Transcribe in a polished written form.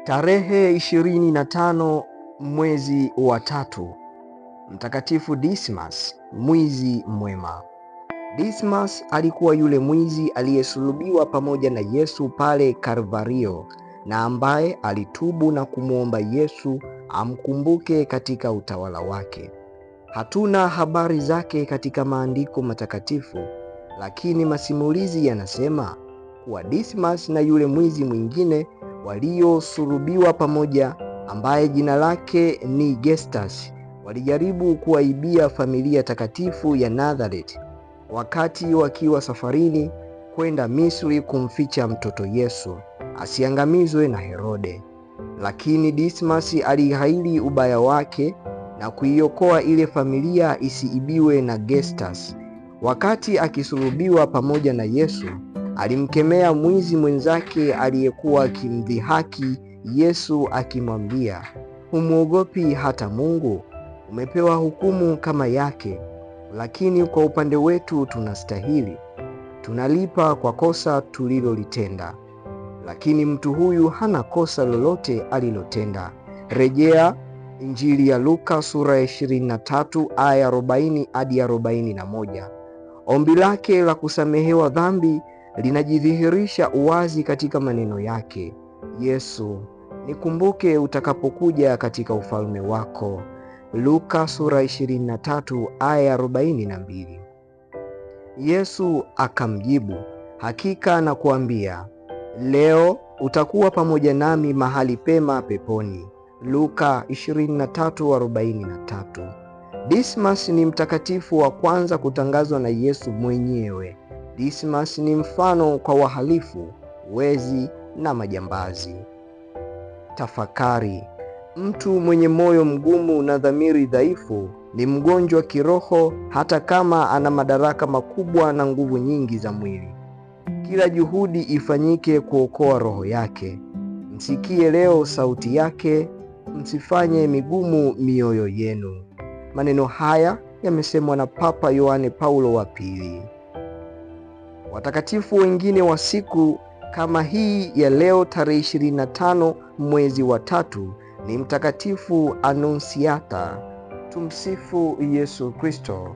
Tarehe 25 mwezi wa 3, Mtakatifu Dismas, mwizi mwema. Dismas alikuwa yule mwizi aliyesulubiwa pamoja na Yesu pale Kalvario na ambaye alitubu na kumwomba Yesu amkumbuke katika utawala wake. Hatuna habari zake katika maandiko matakatifu, lakini masimulizi yanasema kuwa Dismas na yule mwizi mwingine waliosulubiwa pamoja, ambaye jina lake ni Gestas, walijaribu kuwaibia familia takatifu ya Nazareth wakati wakiwa safarini kwenda Misri kumficha mtoto Yesu asiangamizwe na Herode. Lakini Dismas alihaili ubaya wake na kuiokoa ile familia isiibiwe na Gestas. Wakati akisulubiwa pamoja na Yesu, alimkemea mwizi mwenzake aliyekuwa akimdhihaki Yesu akimwambia, "Humwogopi hata Mungu? Umepewa hukumu kama yake, lakini kwa upande wetu tunastahili. Tunalipa kwa kosa tulilolitenda, lakini mtu huyu hana kosa lolote alilotenda." Rejea Injili ya Luka sura ya 23 aya 40 hadi 41. Ombi lake la kusamehewa dhambi linajidhihirisha uwazi katika maneno yake: Yesu, nikumbuke utakapokuja katika ufalme wako. Luka sura 23 aya 42. Yesu akamjibu, hakika nakuambia, leo utakuwa pamoja nami mahali pema peponi. Luka 23:43. Dismas ni mtakatifu wa kwanza kutangazwa na Yesu mwenyewe. Dismas ni mfano kwa wahalifu, wezi na majambazi. Tafakari. Mtu mwenye moyo mgumu na dhamiri dhaifu ni mgonjwa kiroho, hata kama ana madaraka makubwa na nguvu nyingi za mwili. Kila juhudi ifanyike kuokoa roho yake. Msikie leo sauti yake, msifanye migumu mioyo yenu. Maneno haya yamesemwa na Papa Yohane Paulo wa Pili. Watakatifu wengine wa siku kama hii ya leo tarehe 25 mwezi wa 3 ni Mtakatifu Anunsiata. Tumsifu Yesu Kristo.